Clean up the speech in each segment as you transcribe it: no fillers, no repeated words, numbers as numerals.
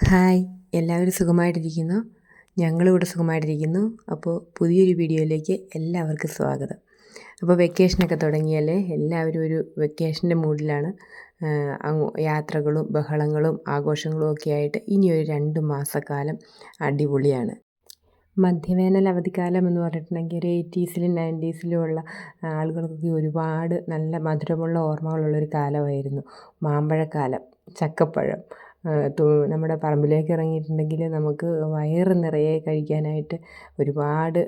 Hi, എല്ലാവരും സുഖമായിട്ടിരിക്കുന്നു. ഞങ്ങളിവിടെ സുഖമായിട്ടിരിക്കുന്നു. അപ്പോൾ പുതിയൊരു വീഡിയോയിലേക്ക് എല്ലാവർക്കും സ്വാഗതം. അപ്പോൾ വെക്കേഷനൊക്കെ തുടങ്ങിയല്ലേ, എല്ലാവരും ഒരു വെക്കേഷൻ്റെ മൂഡിലാണ്. യാത്രകളും ബഹളങ്ങളും ആഘോഷങ്ങളും ഒക്കെ ആയിട്ട് ഇനിയൊരു 2 മാസക്കാലം അടിപൊളിയാണ്. മധ്യവേനൽ അവധിക്കാലം എന്ന് പറഞ്ഞിട്ടുണ്ടെങ്കിൽ ഒരു 80സിലും 90സിലും ഉള്ള ആളുകൾക്കൊക്കെ ഒരുപാട് നല്ല മധുരമുള്ള ഓർമ്മകളുള്ളൊരു കാലമായിരുന്നു. മാമ്പഴക്കാലം, ചക്കപ്പഴം, നമ്മുടെ പറമ്പിലേക്ക് ഇറങ്ങിയിട്ടുണ്ടെങ്കിൽ നമുക്ക് വയറ് നിറയെ കഴിക്കാനായിട്ട് ഒരുപാട്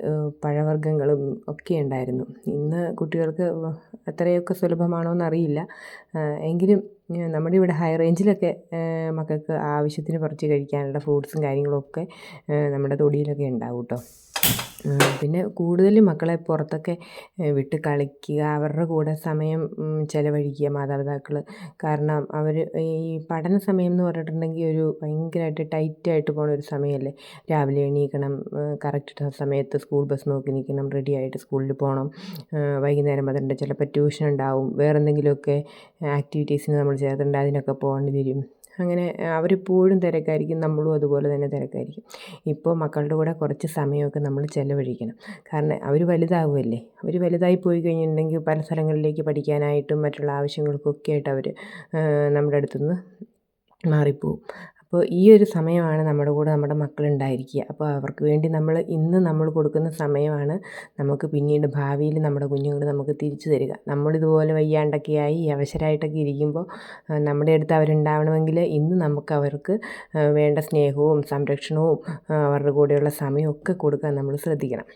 പഴവർഗ്ഗങ്ങളും ഒക്കെ ഉണ്ടായിരുന്നു. ഇന്ന് കുട്ടികൾക്ക് അത്രയൊക്കെ സുലഭമാണോ എന്നറിയില്ല. എങ്കിലും നമ്മുടെ ഇവിടെ ഹൈ റേഞ്ചിലൊക്കെ മക്കൾക്ക് ആവശ്യത്തിന് പറിച്ച് കഴിക്കാനുള്ള ഫ്രൂട്ട്സും കാര്യങ്ങളൊക്കെ നമ്മുടെ തൊടിയിലൊക്കെ ഉണ്ടാവും കേട്ടോ. പിന്നെ കൂടുതലും മക്കളെ പുറത്തൊക്കെ വിട്ട് കളിക്കുക, അവരുടെ കൂടെ സമയം ചിലവഴിക്കുക മാതാപിതാക്കൾ. കാരണം അവർ ഈ പഠന സമയം എന്ന് പറഞ്ഞിട്ടുണ്ടെങ്കിൽ ഒരു ഭയങ്കരമായിട്ട് ടൈറ്റായിട്ട് പോകുന്ന ഒരു സമയമല്ലേ. രാവിലെ എണീക്കണം, കറക്റ്റ് സമയത്ത് സ്കൂൾ ബസ് നോക്കി നിൽക്കണം, റെഡി ആയിട്ട് സ്കൂളിൽ പോകണം. വൈകുന്നേരം വന്നിട്ട് ചിലപ്പോൾ ട്യൂഷൻ ഉണ്ടാവും, വേറെ എന്തെങ്കിലുമൊക്കെ ആക്ടിവിറ്റീസിന് നമ്മൾ ചേർത്തിട്ടുണ്ട്, അതിനൊക്കെ പോകേണ്ടി വരും. അങ്ങനെ അവരെപ്പോഴും തിരക്കായിരിക്കും, നമ്മളും അതുപോലെ തന്നെ തിരക്കായിരിക്കും. ഇപ്പോൾ മക്കളുടെ കൂടെ കുറച്ച് സമയമൊക്കെ നമ്മൾ ചിലവഴിക്കണം. കാരണം അവർ വലുതാവുമല്ലേ. അവർ വലുതായി പോയി കഴിഞ്ഞിട്ടുണ്ടെങ്കിൽ പല സ്ഥലങ്ങളിലേക്ക് പഠിക്കാനായിട്ടും മറ്റുള്ള ആവശ്യങ്ങൾക്കൊക്കെ ആയിട്ട് അവർ നമ്മുടെ അടുത്തുനിന്ന് മാറിപ്പോവും. അപ്പോൾ ഈ ഒരു സമയമാണ് നമ്മുടെ കൂടെ നമ്മുടെ മക്കളുണ്ടായിരിക്കുക. അപ്പോൾ അവർക്ക് വേണ്ടി ഇന്ന് നമ്മൾ കൊടുക്കുന്ന സമയമാണ് നമുക്ക് പിന്നീട് ഭാവിയിൽ നമ്മുടെ കുഞ്ഞുങ്ങൾ നമുക്ക് തിരിച്ചു തരിക. നമ്മളിതുപോലെ വയ്യാണ്ടൊക്കെയായി അവശരായിട്ടൊക്കെ ഇരിക്കുമ്പോൾ നമ്മുടെ അടുത്ത് അവരുണ്ടാവണമെങ്കിൽ ഇന്ന് നമുക്ക് അവർക്ക് വേണ്ട സ്നേഹവും സംരക്ഷണവും അവരുടെ കൂടെയുള്ള സമയമൊക്കെ കൊടുക്കാൻ നമ്മൾ ശ്രദ്ധിക്കണം.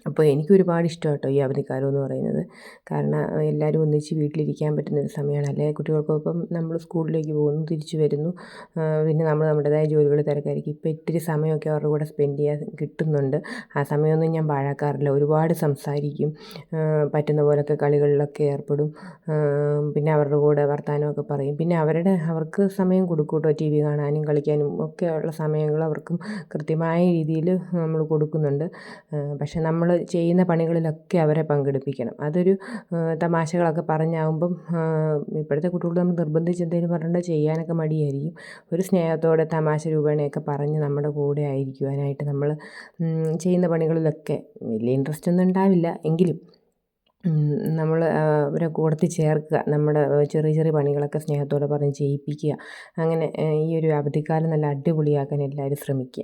അപ്പോൾ എനിക്കൊരുപാട് ഇഷ്ടം കേട്ടോ ഈ അവധിക്കാലം എന്ന് പറയുന്നത്. കാരണം എല്ലാവരും ഒന്നിച്ച് വീട്ടിലിരിക്കാൻ പറ്റുന്നൊരു സമയമാണ്. അല്ലെങ്കിൽ കുട്ടികൾക്കൊപ്പം നമ്മൾ സ്കൂളിലേക്ക് പോകുന്നു, തിരിച്ചു വരുന്നു, പിന്നെ നമ്മൾ നമ്മുടേതായ ജോലികൾ തിരക്കായിരിക്കും. ഇപ്പോൾ ഇത്തിരി സമയമൊക്കെ അവരുടെ കൂടെ സ്പെൻഡ് ചെയ്യാൻ കിട്ടുന്നുണ്ട്. ആ സമയമൊന്നും ഞാൻ പാഴാക്കാറില്ല. ഒരുപാട് സംസാരിക്കും, പറ്റുന്ന പോലൊക്കെ കളികളിലൊക്കെ ഏർപ്പെടും, പിന്നെ അവരുടെ കൂടെ വർത്തമാനമൊക്കെ പറയും. പിന്നെ അവർക്ക് സമയം കൊടുക്കും കേട്ടോ. TV കാണാനും കളിക്കാനും ഒക്കെ ഉള്ള സമയങ്ങൾ അവർക്കും കൃത്യമായ രീതിയിൽ നമ്മൾ കൊടുക്കുന്നുണ്ട്. പക്ഷെ നമ്മൾ ചെയ്യുന്ന പണികളിലൊക്കെ അവരെ പങ്കെടുപ്പിക്കണം. അതൊരു തമാശകളൊക്കെ പറഞ്ഞാകുമ്പം ഇപ്പോഴത്തെ കുട്ടികളോട് നമ്മൾ നിർബന്ധിച്ച് എന്തെങ്കിലും പറഞ്ഞിട്ട് ചെയ്യാനൊക്കെ മടിയായിരിക്കും. ഒരു സ്നേഹത്തോടെ തമാശ രൂപേണയൊക്കെ പറഞ്ഞ് നമ്മുടെ കൂടെ ആയിരിക്കുവാനായിട്ട് നമ്മൾ ചെയ്യുന്ന പണികളിലൊക്കെ വലിയ ഇൻട്രസ്റ്റ് ഒന്നും ഉണ്ടാവില്ല, എങ്കിലും നമ്മൾ അവരെ കൂടത്തിൽ ചേർക്കുക. നമ്മുടെ ചെറിയ ചെറിയ പണികളൊക്കെ സ്നേഹത്തോടെ പറഞ്ഞ് ചെയ്യിപ്പിക്കുക. അങ്ങനെ ഈ ഒരു അവധിക്കാലം നല്ല അടിപൊളിയാക്കാൻ എല്ലാവരും ശ്രമിക്കുക.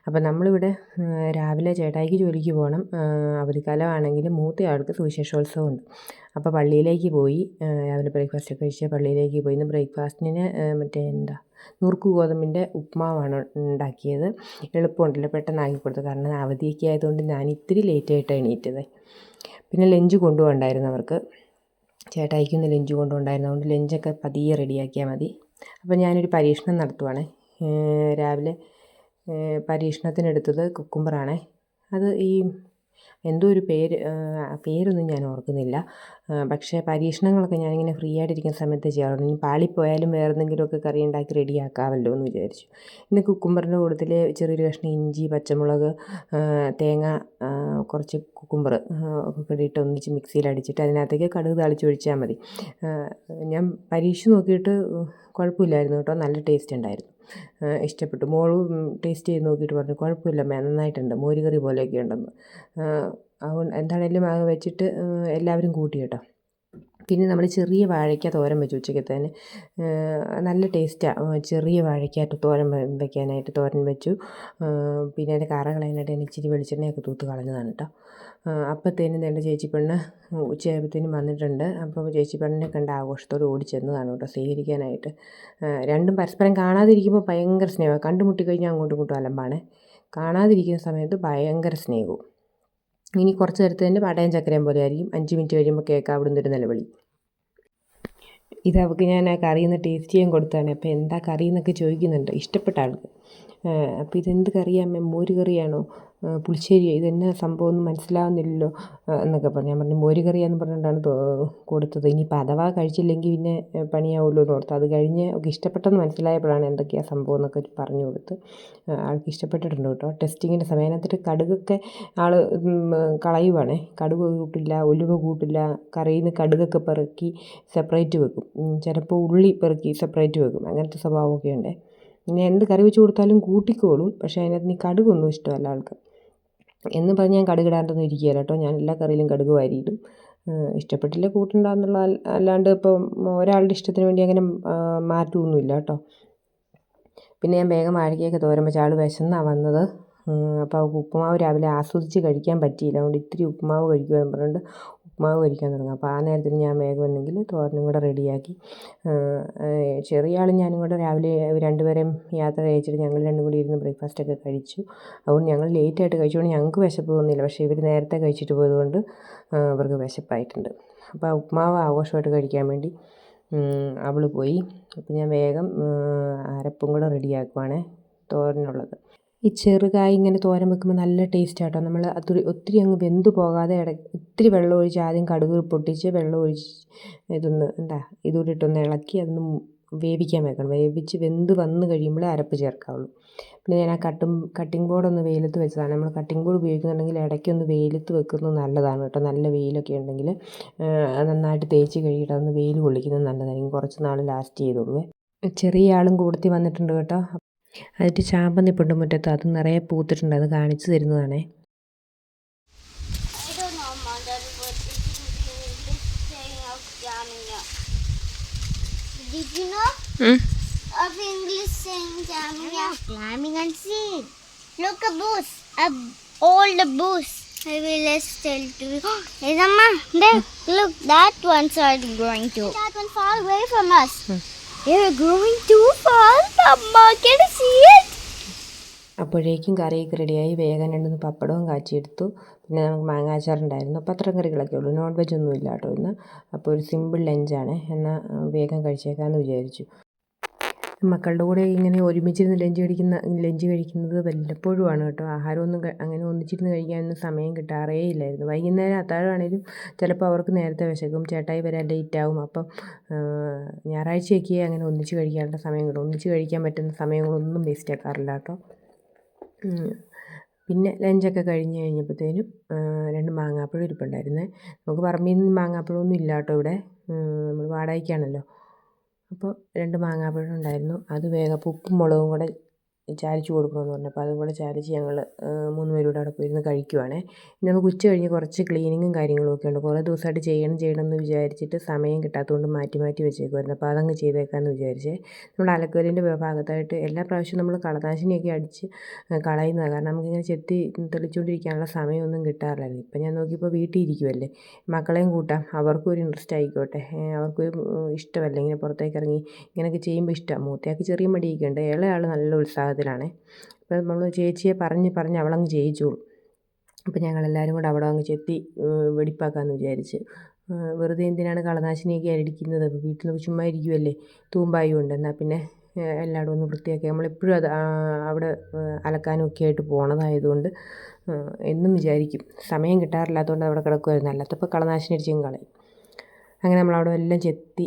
അപ്പോൾ നമ്മളിവിടെ രാവിലെ ചേട്ടായിക്ക് ജോലിക്ക് പോകണം. അവധിക്കാലമാണെങ്കിൽ മൂത്തയാൾക്ക് സുവിശേഷോത്സവമുണ്ട്. അപ്പോൾ പള്ളിയിലേക്ക് പോയി രാവിലെ ബ്രേക്ക്ഫാസ്റ്റൊക്കെ കഴിച്ച് പള്ളിയിലേക്ക് പോയി. ഇന്ന് ബ്രേക്ക്ഫാസ്റ്റിന് നുറുക്ക് ഗോതമ്പിൻ്റെ ഉപ്മാവാണ് ഉണ്ടാക്കിയത്. എളുപ്പമുണ്ടല്ലോ, പെട്ടെന്നാക്കി കൊടുത്തു. കാരണം അവധിയൊക്കെ ആയതുകൊണ്ട് ഞാൻ ഇത്തിരി ലേറ്റായിട്ടാണ് എണീറ്റത്. പിന്നെ ലഞ്ച് കൊണ്ടുപോകണ്ടായിരുന്നു അവർക്ക്. ചേട്ടായിക്കൊന്ന് ലഞ്ച് കൊണ്ടുപോകണ്ടായിരുന്നു. അതുകൊണ്ട് ലഞ്ചൊക്കെ പതിയെ റെഡിയാക്കിയാൽ മതി. അപ്പോൾ ഞാനൊരു പരീക്ഷണം നടത്തുവാണ്. രാവിലെ പരീക്ഷണത്തിനെടുത്തത് കുക്കുംബറാണ്. അത് എന്തോ ഒരു പേരൊന്നും ഞാൻ ഓർക്കുന്നില്ല. പക്ഷേ പരീക്ഷണങ്ങളൊക്കെ ഞാനിങ്ങനെ ഫ്രീ ആയിട്ടിരിക്കുന്ന സമയത്ത് ചെയ്യാറുണ്ട്. ഇനി പാളിപ്പോയാലും വേറെ എന്തെങ്കിലുമൊക്കെ കറി ഉണ്ടാക്കി റെഡിയാക്കാമല്ലോ എന്ന് വിചാരിച്ചു. ഇന്ന് കുക്കുംബറിൻ്റെ കൂട്ടത്തിൽ ചെറിയൊരു കഷ്ണം ഇഞ്ചി, പച്ചമുളക്, തേങ്ങ, കുറച്ച് കുക്കുംബർ ഒക്കെ ഇട്ട് ഒന്നിച്ച് മിക്സിയിൽ അടിച്ചിട്ട് അതിനകത്തേക്ക് കടുക് താളിച്ചൊഴിച്ചാൽ മതി. ഞാൻ പരീക്ഷിച്ച് നോക്കിയിട്ട് കുഴപ്പമില്ലായിരുന്നു കേട്ടോ, നല്ല ടേസ്റ്റ് ഉണ്ടായിരുന്നു. ഇഷ്ടപ്പെട്ടു. മോളും ടേസ്റ്റ് ചെയ്ത് നോക്കിയിട്ട് പറഞ്ഞു കുഴപ്പമില്ല, നന്നായിട്ടുണ്ട്, മോരുകറി പോലെയൊക്കെ ഉണ്ടെന്ന്. അതുകൊണ്ട് എന്താണേലും അത് വെച്ചിട്ട് എല്ലാവരും കൂട്ടി കേട്ടോ. പിന്നെ നമ്മൾ ചെറിയ വാഴയ്ക്ക തോരൻ വെച്ചു ഉച്ചക്കത്തേന്. നല്ല ടേസ്റ്റാണ് ചെറിയ വാഴയ്ക്ക തോരൻ വയ്ക്കാനായിട്ട്. തോരൻ വെച്ചു. പിന്നെ അതിൻ്റെ കറ കളയാനായിട്ട് ഞാൻ ഇച്ചിരി വെളിച്ചെണ്ണയൊക്കെ തൂത്ത് കളഞ്ഞതാണ് കേട്ടോ. അപ്പോഴത്തേനും എൻ്റെ ചേച്ചിപ്പെണ്ണ് ഉച്ചയായപ്പോഴത്തേനും വന്നിട്ടുണ്ട്. അപ്പോൾ ചേച്ചിപ്പെണ്ണിനെ കണ്ട ആഘോഷത്തോടെ ഓടിച്ചെന്നതാണ് കേട്ടോ സ്വീകരിക്കാനായിട്ട്. രണ്ടും പരസ്പരം കാണാതിരിക്കുമ്പോൾ ഭയങ്കര സ്നേഹമാണ്. കണ്ടുമുട്ടിക്കഴിഞ്ഞാൽ അങ്ങോട്ടും ഇങ്ങോട്ടും അലമ്പാണ്. കാണാതിരിക്കുന്ന സമയത്ത് ഭയങ്കര സ്നേഹവും. ഇനി കുറച്ച് നേരത്തേൻ്റെ പടയും ചക്കരയും പോലെ ആയിരിക്കും. 5 മിനിറ്റ് കഴിയുമ്പോൾ കേൾക്കാം അവിടുന്ന് ഒരു നിലവിളി. ഇത് അവൾക്ക് ഞാൻ ആ കറിയിൽ നിന്ന് ടേസ്റ്റ് ചെയ്യാൻ കൊടുത്തതാണ്. അപ്പോൾ എന്താ കറി എന്നൊക്കെ ചോദിക്കുന്നുണ്ട്, ഇഷ്ടപ്പെട്ട ആൾക്ക്. അപ്പോൾ ഇതെന്ത് കറിയാമ്മേ, മോര് കറിയാണോ, പുളിശ്ശേരിയോ, ഇതെന്നാ സംഭവം ഒന്നും മനസ്സിലാവുന്നില്ലല്ലോ എന്നൊക്കെ പറഞ്ഞു. ഞാൻ പറഞ്ഞു മോര് കറിയാന്ന് പറഞ്ഞിട്ടാണ് കൊടുത്തത്. ഇനിയിപ്പോൾ അഥവാ കഴിച്ചില്ലെങ്കിൽ പിന്നെ പണിയാവുമല്ലോ എന്ന് ഓർത്ത്. അത് കഴിഞ്ഞ് ഒക്കെ ഇഷ്ടപ്പെട്ടെന്ന് മനസ്സിലായപ്പോഴാണ് എന്തൊക്കെയാണ് സംഭവം എന്നൊക്കെ പറഞ്ഞു കൊടുത്ത്. ആൾക്ക് ഇഷ്ടപ്പെട്ടിട്ടുണ്ട് കേട്ടോ. ടെസ്റ്റിങ്ങിൻ്റെ സമയം അതിനകത്തിട്ട് കടുകൊക്കെ ആൾ കളയുവാണേ. കടുക് കൂട്ടില്ല, ഉലുവ കൂട്ടില്ല. കറിയിൽ നിന്ന് കടുകൊക്കെ പെറുക്കി സെപ്പറേറ്റ് വെക്കും. ചിലപ്പോൾ ഉള്ളി പെറുക്കി സെപ്പറേറ്റ് വെക്കും. അങ്ങനത്തെ സ്വഭാവമൊക്കെ ഉണ്ട്. പിന്നെ എന്ത് കറി വെച്ച് കൊടുത്താലും കൂട്ടിക്കോളും. പക്ഷേ അതിനകത്ത് നീ കടുകൊന്നും ഇഷ്ടമല്ല ആൾക്ക് എന്ന് പറഞ്ഞ് ഞാൻ കടുകിടാണ്ടൊന്നും ഇരിക്കുകയില്ല കേട്ടോ. ഞാൻ എല്ലാ കറിയിലും കടുക് വാരിയിടും. ഇഷ്ടപ്പെട്ടില്ല കൂട്ടുണ്ടാകുന്നുള്ള അല്ലാണ്ട് ഇപ്പം ഒരാളുടെ ഇഷ്ടത്തിന് വേണ്ടി അങ്ങനെ മാറ്റമൊന്നുമില്ല കേട്ടോ. പിന്നെ ഞാൻ വേഗം വാഴയ്ക്കൊക്കെ തോരൻ വെച്ച് ആൾ വിശന്നാണ് വന്നത്. അപ്പോൾ അവൾക്ക് ഉപ്പുമാവ് രാവിലെ ആസ്വദിച്ച് കഴിക്കാൻ പറ്റിയില്ല. അതുകൊണ്ട് ഇത്തിരി ഉപ്പുമാവ് കഴിക്കുമെന്ന് പറഞ്ഞുകൊണ്ട് ഉപ്പുമാവ് കഴിക്കാൻ തുടങ്ങും. അപ്പോൾ ആ നേരത്തിന് ഞാൻ വേഗം എന്തെങ്കിലും തോരനും കൂടെ റെഡിയാക്കി. ചെറിയ ആളും ഞാനും കൂടെ രാവിലെ രണ്ടുപേരെയും യാത്ര അയച്ചിട്ട് ഞങ്ങൾ രണ്ടും കൂടി ഇരുന്ന് ബ്രേക്ക്ഫാസ്റ്റൊക്കെ കഴിച്ചു. അതുകൊണ്ട് ഞങ്ങൾ ലേറ്റായിട്ട് കഴിച്ചുകൊണ്ട് ഞങ്ങൾക്ക് വിശപ്പ് തോന്നിയില്ല. പക്ഷേ ഇവർ നേരത്തെ കഴിച്ചിട്ട് പോയതുകൊണ്ട് അവർക്ക് വിശപ്പായിട്ടുണ്ട്. അപ്പോൾ ആ ഉപ്പുമാവ് ആഘോഷമായിട്ട് കഴിക്കാൻ വേണ്ടി അവൾ പോയി. അപ്പോൾ ഞാൻ വേഗം അരപ്പും കൂടെ റെഡിയാക്കുവാണേ തോരനുള്ളത്. ഈ ചെറുകായ് ഇങ്ങനെ തോരൻ വെക്കുമ്പോൾ നല്ല ടേസ്റ്റ് ആട്ടോ. നമ്മൾ ഒത്തിരി അങ്ങ് വെന്ത് പോകാതെ ഇത്തിരി വെള്ളം ഒഴിച്ച് ആദ്യം കടുക് പൊട്ടിച്ച് വെള്ളം ഒഴിച്ച് ഇതുകൂടി ഇട്ടൊന്ന് ഇളക്കി അതൊന്ന് വേവിക്കാൻ വെക്കണം. വേവിച്ച് വെന്ത് വന്ന് കഴിയുമ്പോഴേ അരപ്പ് ചേർക്കാവുള്ളൂ. പിന്നെ ഞാൻ ആ കട്ടിംഗ് ബോർഡൊന്ന് വെയിലത്ത് വെച്ചതാണ്. നമ്മൾ കട്ടിംഗ് ബോർഡ് ഉപയോഗിക്കുന്നുണ്ടെങ്കിൽ ഇടയ്ക്കൊന്ന് വെയിലത്ത് വെക്കുന്നത് നല്ലതാണ് കേട്ടോ. നല്ല വെയിലൊക്കെ ഉണ്ടെങ്കിൽ നന്നായിട്ട് തേച്ച് കഴുകിയിട്ട് അതൊന്ന് വെയിൽ കൊള്ളിക്കുന്നത് നല്ലതായിരിക്കും. കുറച്ച് നാൾ ലാസ്റ്റ് ചെയ്തോളൂ. ചെറിയ ആളും കൂടത്തി വന്നിട്ടുണ്ട് കേട്ടോ. അതിട്ട് ചാമ്പ നിൽപ്പുണ്ട് മുറ്റത്ത്. അത് നിറയെ പൂത്തിട്ടുണ്ട്. അത് കാണിച്ചു തരുന്നതാണേ. Did you know of English saying climbing and seeing? Look, a bush, all the bush. I will let's tell to you. Hey, Amma, there, look, that one's are growing too. That one far away from us. They're growing too fast, Amma. Can you see it? അപ്പോഴേക്കും കറിയൊക്കെ റെഡിയായി. വേഗം 2 പപ്പടവും കാച്ചിയെടുത്തു. പിന്നെ നമുക്ക് മാങ്ങാച്ചാറുണ്ടായിരുന്നു. അപ്പോൾ അത്രയും കറികളൊക്കെ ഉള്ളൂ. നോൺ വെജ് ഒന്നും ഇല്ല കേട്ടോ ഇന്ന്. അപ്പോൾ ഒരു സിമ്പിൾ ലഞ്ചാണ്. എന്നാൽ വേഗം കഴിച്ചേക്കാമെന്ന് വിചാരിച്ചു. മക്കളുടെ കൂടെ ഇങ്ങനെ ഒരുമിച്ചിരുന്ന് ലഞ്ച് കഴിക്കുന്നത് വല്ലപ്പോഴുമാണ് കേട്ടോ. ആഹാരമൊന്നും അങ്ങനെ ഒന്നിച്ചിരുന്ന് കഴിക്കാനൊന്നും സമയം കിട്ടാറേ ഇല്ലായിരുന്നു. വൈകുന്നേരം അത്താഴമാണെങ്കിലും ചിലപ്പോൾ അവർക്ക് നേരത്തെ വിശക്കും. ചേട്ടായി വരാൻ ലേറ്റാവും. അപ്പം ഞായറാഴ്ചയൊക്കെ അങ്ങനെ ഒന്നിച്ച് കഴിക്കാനുള്ള സമയം കിട്ടും. ഒന്നിച്ച് കഴിക്കാൻ പറ്റുന്ന സമയങ്ങളൊന്നും വേസ്റ്റ് ആക്കാറില്ല കേട്ടോ. പിന്നെ ലഞ്ചൊക്കെ കഴിഞ്ഞപ്പോഴത്തേനും 2 മാങ്ങാപ്പഴം ഇരിപ്പുണ്ടായിരുന്നേ. നമുക്ക് പറമ്പിൽ നിന്ന് മാങ്ങാപ്പഴമൊന്നും ഇല്ല കേട്ടോ ഇവിടെ. നമ്മൾ വാടകയ്ക്കാണല്ലോ. അപ്പോൾ 2 മാങ്ങാപ്പഴം ഉണ്ടായിരുന്നു. അത് വേഗം ഉപ്പും മുളകും കൂടെ ചാലിച്ച് കൊടുക്കണമെന്ന് പറഞ്ഞപ്പോൾ അതും കൂടെ ചാലിച്ച് ഞങ്ങൾ 3 പേരും കൂടെ അവിടെ പോയിരുന്ന് കഴിക്കുവാണേ. ഇനി നമുക്ക് ഉച്ച കഴിഞ്ഞ് കുറച്ച് ക്ലീനിങ്ങും കാര്യങ്ങളും ഒക്കെ ഉണ്ട്. കുറേ ദിവസമായിട്ട് ചെയ്യണം എന്ന് വിചാരിച്ചിട്ട് സമയം കിട്ടാത്തതുകൊണ്ട് മാറ്റി വെച്ചേക്കുമായിരുന്നു. അപ്പോൾ അതങ്ങ് ചെയ്തേക്കാമെന്ന് വിചാരിച്ചേ. നമ്മൾ അലക്കലിൻ്റെ ഭാഗത്തായിട്ട് എല്ലാ പ്രാവശ്യവും നമ്മൾ കളനാശിനിയൊക്കെ അടിച്ച് കളയുന്നതാണ്. കാരണം നമുക്കിങ്ങനെ ചെത്തി തെളിച്ചുകൊണ്ടിരിക്കാനുള്ള സമയമൊന്നും കിട്ടാറില്ലായിരുന്നു. ഇപ്പം ഞാൻ നോക്കിയപ്പോൾ വീട്ടിൽ ഇരിക്കുമല്ലേ, മക്കളെയും കൂട്ടാം, അവർക്കും ഒരു ഇൻട്രസ്റ്റ് ആയിക്കോട്ടെ. അവർക്ക് ഇഷ്ടമല്ല ഇങ്ങനെ പുറത്തേക്ക് ഇറങ്ങി ഇങ്ങനെയൊക്കെ ചെയ്യുമ്പോൾ ഇഷ്ടമാണ്. മൂത്തയാൾക്ക് ചെറിയ മടിയൊക്കെ ഉണ്ട്. ഇളയാൾ നല്ല ഉത്സാഹത്തിലാണേ. അപ്പോൾ നമ്മൾ ചേച്ചിയെ പറഞ്ഞ് അവളങ്ങ് ചെയ്യിച്ചോളും. അപ്പോൾ ഞങ്ങളെല്ലാവരും കൂടെ അവിടെ അങ്ങ് ചെത്തി വെടിപ്പാക്കാമെന്ന് വിചാരിച്ച്. വെറുതെ എന്തിനാണ് കളനാശിനിയൊക്കെ അടിക്കുന്നത്? വീട്ടിൽ നിന്ന് ചുമ്മാ ഇരിക്കുമല്ലേ, തൂമ്പായും ഉണ്ട്. എന്നാൽ പിന്നെ എല്ലായിടും ഒന്ന് വൃത്തിയാക്കി. നമ്മളെപ്പോഴും അത് അവിടെ അലക്കാനും ഒക്കെ ആയിട്ട് പോണതായതുകൊണ്ട് എന്നും വിചാരിക്കും. സമയം കിട്ടാറില്ലാത്തതുകൊണ്ട് അവിടെ കിടക്കുമായിരുന്നു. അല്ലാത്തപ്പോൾ കളനാശിനി അടിച്ചും കളയും. അങ്ങനെ നമ്മളവിടെ എല്ലാം ചെത്തി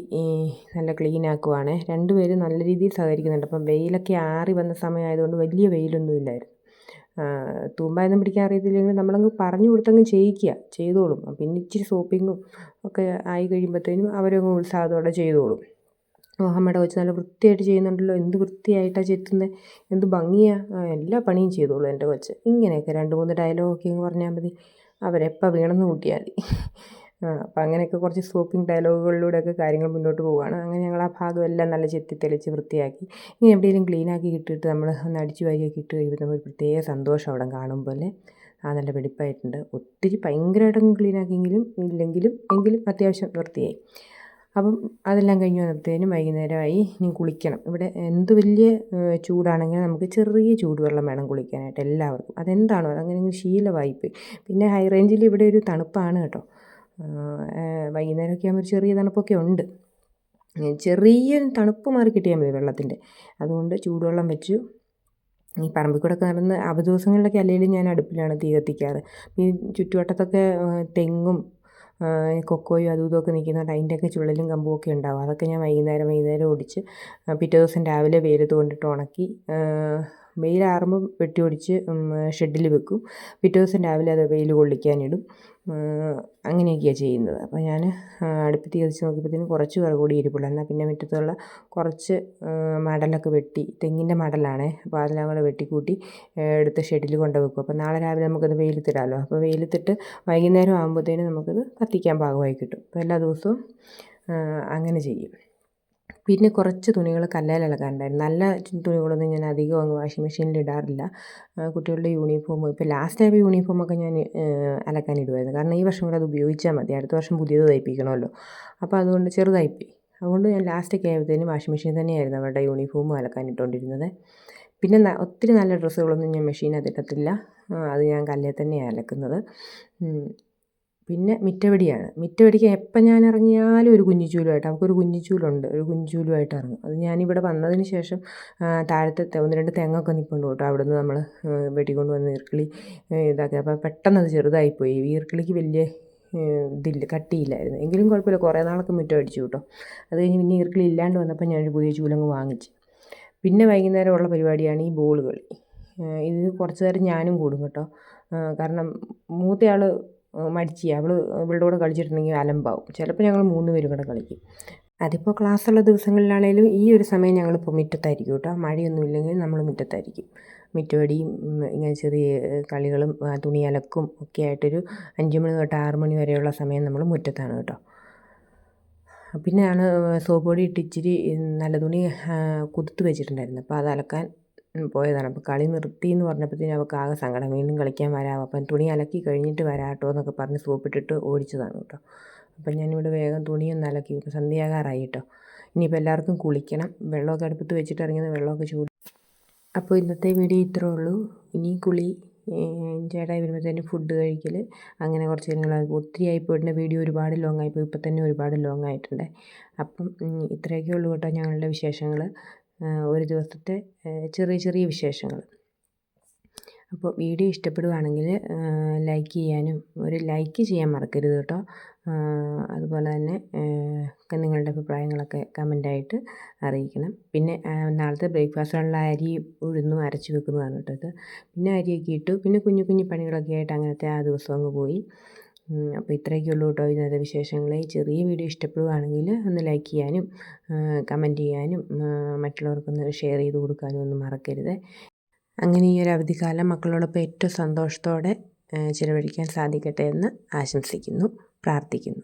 നല്ല ക്ലീൻ ആക്കുവാണേ. 2 പേരും നല്ല രീതിയിൽ സഹകരിക്കുന്നുണ്ട്. അപ്പം വെയിലൊക്കെ ആറി വന്ന സമയമായതുകൊണ്ട് വലിയ വെയിലൊന്നും ഇല്ലായിരുന്നു. തൂമ്പായൊന്നും പിടിക്കാൻ അറിയത്തില്ലെങ്കിൽ നമ്മളങ്ങ് പറഞ്ഞു കൊടുത്തങ്ങ് ചെയ്തോളും. പിന്നെ ഇച്ചിരി സോപ്പിങ്ങും ഒക്കെ ആയി കഴിയുമ്പോഴത്തേനും അവരങ്ങ് ഉത്സാഹത്തോടെ ചെയ്തോളും. അമ്മയുടെ കൊച്ച് നല്ല വൃത്തിയായിട്ട് ചെയ്യുന്നുണ്ടല്ലോ, എന്ത് വൃത്തിയായിട്ടാണ് ചെത്തുന്നത്, എന്ത് ഭംഗിയാണ്, എല്ലാ പണിയും ചെയ്തോളൂ എൻ്റെ കൊച്ച്. ഇങ്ങനെയൊക്കെ 2-3 ഡയലോഗൊക്കെ അങ്ങ് പറഞ്ഞാൽ മതി. അവരെപ്പോൾ വീണെന്ന് കൂട്ടിയാൽ മതി. അപ്പോൾ അങ്ങനെയൊക്കെ കുറച്ച് സോപ്പിംഗ് ഡയലോഗുകളിലൂടെയൊക്കെ കാര്യങ്ങൾ മുന്നോട്ട് പോവുകയാണ്. അങ്ങനെ ഞങ്ങൾ ആ ഭാഗം എല്ലാം നല്ല ചെത്തി തെളിച്ച് വൃത്തിയാക്കി. ഇനി എവിടെയെങ്കിലും ക്ലീനാക്കി ഇട്ടിട്ട് നമ്മൾ ഒന്ന് അടിച്ചു വാരിയൊക്കെ ഇട്ട് കഴിയുമ്പോൾ നമ്മൾ പ്രത്യേക സന്തോഷം അവിടെ കാണുമ്പോൾ അല്ലേ. നല്ല വെടിപ്പായിട്ടുണ്ട്. ഒത്തിരി ഭയങ്കരമായിട്ടൊന്നും ക്ലീനാക്കിയെങ്കിലും എങ്കിലും അത്യാവശ്യം വൃത്തിയായി. അപ്പം അതെല്ലാം കഴിഞ്ഞ് വന്നപ്പോഴത്തേനും വൈകുന്നേരമായി. ഇനി കുളിക്കണം. ഇവിടെ എന്ത് വലിയ ചൂടാണെങ്കിലും നമുക്ക് ചെറിയ ചൂടുവെള്ളം വേണം കുളിക്കാനായിട്ട് എല്ലാവർക്കും. അതെന്താണോ അതങ്ങനെ ശീലമായിപ്പോയി. പിന്നെ ഹൈ റേഞ്ചിൽ ഇവിടെ ഒരു തണുപ്പാണ് കേട്ടോ. വൈകുന്നേരമൊക്കെ ആകുമ്പോൾ ഒരു ചെറിയ തണുപ്പൊക്കെ ഉണ്ട്. ചെറിയ തണുപ്പ് മാറി കിട്ടിയാൽ മതി വെള്ളത്തിൻ്റെ. അതുകൊണ്ട് ചൂടുവെള്ളം വെച്ചു. ഈ പറമ്പിൽ കൂടെ നടന്ന് അവധി ദിവസങ്ങളിലൊക്കെ അല്ലെങ്കിലും ഞാൻ അടുപ്പിലാണ് തീ കത്തിക്കാറ്. ഈ ചുറ്റുവട്ടത്തൊക്കെ തെങ്ങും കൊക്കോയും അതും ഇതൊക്കെ നിൽക്കുന്നുണ്ട്. അതിൻ്റെയൊക്കെ ചുള്ളലും കമ്പുമൊക്കെ ഉണ്ടാവും. അതൊക്കെ ഞാൻ വൈകുന്നേരം ഒടിച്ച് പിറ്റേ ദിവസം രാവിലെ വെയിലത്ത് കൊണ്ടിട്ട് ഉണക്കി വെയിലാറുമ്പം വെട്ടി ഒടിച്ച് ഷെഡിൽ വെക്കും. പിറ്റേ ദിവസം രാവിലെ അത് വെയിൽ കൊള്ളിക്കാനിടും. അങ്ങനെയൊക്കെയാണ് ചെയ്യുന്നത്. അപ്പോൾ ഞാൻ അടുപ്പത്ത് കത്തിച്ച് നോക്കിയപ്പോഴത്തേനും കുറച്ച് വിറക് കൂടി ഇരിപ്പുള്ളൂ. എന്നാൽ പിന്നെ മുറ്റത്തുള്ള കുറച്ച് മടലൊക്കെ വെട്ടി, തെങ്ങിൻ്റെ മടലാണേ, അപ്പോൾ അതെല്ലാം കൂടെ വെട്ടിക്കൂട്ടി എടുത്ത് ഷെഡിൽ കൊണ്ട് വെക്കും. അപ്പോൾ നാളെ രാവിലെ നമുക്കത് വെയിലത്തിടാമല്ലോ. അപ്പോൾ വെയിലത്തിട്ട് വൈകുന്നേരം ആകുമ്പോഴത്തേനും നമുക്കത് കത്തിക്കാൻ പാകമായി കിട്ടും. അപ്പോൾ എല്ലാ ദിവസവും അങ്ങനെ ചെയ്യും. പിന്നെ കുറച്ച് തുണികൾ കല്ലേൽ അലക്കാനുണ്ടായിരുന്നു. നല്ല തുണികളൊന്നും ഞാൻ അധികം അങ്ങ് വാഷിംഗ് മെഷീനിൽ ഇടാറില്ല. കുട്ടികളുടെ യൂണിഫോം ഇപ്പോൾ ലാസ്റ്റായപ്പോൾ യൂണിഫോമൊക്കെ ഞാൻ അലക്കാനിടുമായിരുന്നു. കാരണം ഈ വർഷം കൂടെ അത് ഉപയോഗിച്ചാൽ മതി, അടുത്ത വർഷം പുതിയത് തയ്പ്പിക്കണമല്ലോ. അപ്പോൾ അതുകൊണ്ട് ചെറുതായിപ്പോയി. അതുകൊണ്ട് ഞാൻ ലാസ്റ്റൊക്കെ ആയപ്പോഴത്തേനും വാഷിംഗ് മെഷീൻ തന്നെയായിരുന്നു അവരുടെ യൂണിഫോമും അലക്കാനിട്ടുകൊണ്ടിരുന്നത്. പിന്നെ ഒത്തിരി നല്ല ഡ്രസ്സുകളൊന്നും ഞാൻ മെഷീനകത്ത് ഇട്ടിട്ടില്ല. അത് ഞാൻ കല്ലിൽ തന്നെയാണ് അലക്കുന്നത്. പിന്നെ മിറ്റവടിക്ക് എപ്പം ഞാൻ ഇറങ്ങിയാലും ഒരു കുഞ്ഞിച്ചൂലുമായിട്ട്, അവൾക്കൊരു കുഞ്ഞിച്ചൂലുണ്ട്, ഒരു കുഞ്ഞിച്ചൂലുമായിട്ട് ഇറങ്ങും. അത് ഞാനിവിടെ വന്നതിന് ശേഷം താഴത്തെ 1-2 തെങ്ങൊക്കെ നിൽപ്പുണ്ട് കേട്ടോ. അവിടുന്ന് നമ്മൾ വെട്ടിക്കൊണ്ട് വന്ന് ഈർക്കിളി ഇതാക്കി. അപ്പോൾ പെട്ടെന്ന് അത് ചെറുതായിപ്പോയി. ഈർക്കിളിക്ക് വലിയ കട്ടിയില്ലായിരുന്നു. എങ്കിലും കുഴപ്പമില്ല, കുറേ നാളൊക്കെ മുറ്റം അടിച്ചു കേട്ടോ. അത് കഴിഞ്ഞ് പിന്നെ ഈർക്കിളി ഇല്ലാണ്ട് വന്നപ്പോൾ ഞാനൊരു പുതിയ ചൂലങ്ങ് വാങ്ങിച്ച്. പിന്നെ വൈകുന്നേരമുള്ള പരിപാടിയാണ് ഈ ബോൾ കളി. ഇത് കുറച്ച് നേരം ഞാനും കൂടും കേട്ടോ. കാരണം മൂത്തയാൾ മടിച്ചിയാണ്, ഇവളുടെ കൂടെ കളിച്ചിട്ടുണ്ടെങ്കിൽ അലമ്പാവും. ചിലപ്പോൾ ഞങ്ങൾ 3 പേരും കൂടെ കളിക്കും. അതിപ്പോൾ ക്ലാസ്സുള്ള ദിവസങ്ങളിലാണെങ്കിലും ഈ ഒരു സമയം ഞങ്ങളിപ്പോൾ മുറ്റത്തായിരിക്കും കേട്ടോ. മഴയൊന്നും ഇല്ലെങ്കിൽ നമ്മൾ മുറ്റത്തായിരിക്കും. മുറ്റവടിയും ഇങ്ങനെ ചെറിയ കളികളും തുണി അലക്കും ഒക്കെ ആയിട്ടൊരു 5 മണി തൊട്ട് 6 മണി വരെയുള്ള സമയം നമ്മൾ മുറ്റത്താണ് കേട്ടോ. പിന്നെ സോപ്പ് പൊടി ഇട്ട് ഇച്ചിരി നല്ല തുണി കുതിർത്ത് വെച്ചിട്ടുണ്ടായിരുന്നു. അപ്പോൾ അത് അലക്കാൻ പോയതാണ്. അപ്പോൾ കളി നിർത്തി എന്ന് പറഞ്ഞപ്പോഴത്തേനും അവൾക്ക് ആകെ സങ്കടം. വീണ്ടും കളിക്കാൻ വരാമോ, അപ്പം തുണി അലക്കി കഴിഞ്ഞിട്ട് വരാട്ടോ എന്നൊക്കെ പറഞ്ഞ് സോപ്പിട്ടിട്ട് ഓടിച്ചതാണ് കേട്ടോ. അപ്പം ഞാനിവിടെ വേഗം തുണിയൊന്ന് അലക്കി. ഇപ്പോൾ സന്ധ്യയാകാറായി കേട്ടോ. ഇനിയിപ്പോൾ എല്ലാവർക്കും കുളിക്കണം. വെള്ളമൊക്കെ അടുപ്പത്ത് വെച്ചിട്ട് ഇറങ്ങിയത് വെള്ളമൊക്കെ ചൂട്. അപ്പോൾ ഇന്നത്തെ വീഡിയോ ഇത്രേ ഉള്ളൂ. ഇനി കുളി, ചേട്ടായി വരുമ്പോഴത്തേനും ഫുഡ് കഴിക്കൽ, അങ്ങനെ കുറച്ച് കാര്യങ്ങൾ. ഒത്തിരി ആയിപ്പോയിട്ടുണ്ട്, വീഡിയോ ഒരുപാട് ലോങ് ആയിപ്പോയി. ഇപ്പോൾ തന്നെ ഒരുപാട് ലോങ് ആയിട്ടുണ്ട്. അപ്പം ഇത്രയൊക്കെ ഉള്ളൂ കേട്ടോ ഞങ്ങളുടെ വിശേഷങ്ങൾ, ഒരു ദിവസത്തെ ചെറിയ ചെറിയ വിശേഷങ്ങൾ. അപ്പോൾ വീഡിയോ ഇഷ്ടപ്പെടുകയാണെങ്കിൽ ലൈക്ക് ചെയ്യാനും, ഒരു ലൈക്ക് ചെയ്യാൻ മറക്കരുത് കേട്ടോ. അതുപോലെ തന്നെ നിങ്ങളുടെ അഭിപ്രായങ്ങളൊക്കെ കമൻ്റായിട്ട് അറിയിക്കണം. പിന്നെ നാളത്തെ ബ്രേക്ക്ഫാസ്റ്റിനുള്ള അരി ഉഴുന്നും അരച്ച് വെക്കുന്നതാണ് കേട്ടോ ഇത്. പിന്നെ അരിയൊക്കെ ഇട്ടു. പിന്നെ കുഞ്ഞു കുഞ്ഞു പണികളൊക്കെ ആയിട്ട് അങ്ങനത്തെ ആ ദിവസം അങ്ങ് പോയി. അപ്പോൾ ഇത്രയൊക്കെ ഉള്ളൂ കേട്ടോ ഇന്നത്തെ വിശേഷങ്ങൾ. ഈ ചെറിയ വീഡിയോ ഇഷ്ടപ്പെടുകയാണെങ്കിൽ ഒന്ന് ലൈക്ക് ചെയ്യാനും കമൻറ്റ് ചെയ്യാനും മറ്റുള്ളവർക്കൊന്ന് ഷെയർ ചെയ്ത് കൊടുക്കാനും ഒന്നും മറക്കരുത്. അങ്ങനെ ഈ ഒരു അവധിക്കാലം മക്കളോടൊപ്പം ഏറ്റവും സന്തോഷത്തോടെ ചിലവഴിക്കാൻ സാധിക്കട്ടെ എന്ന് ആശംസിക്കുന്നു, പ്രാർത്ഥിക്കുന്നു.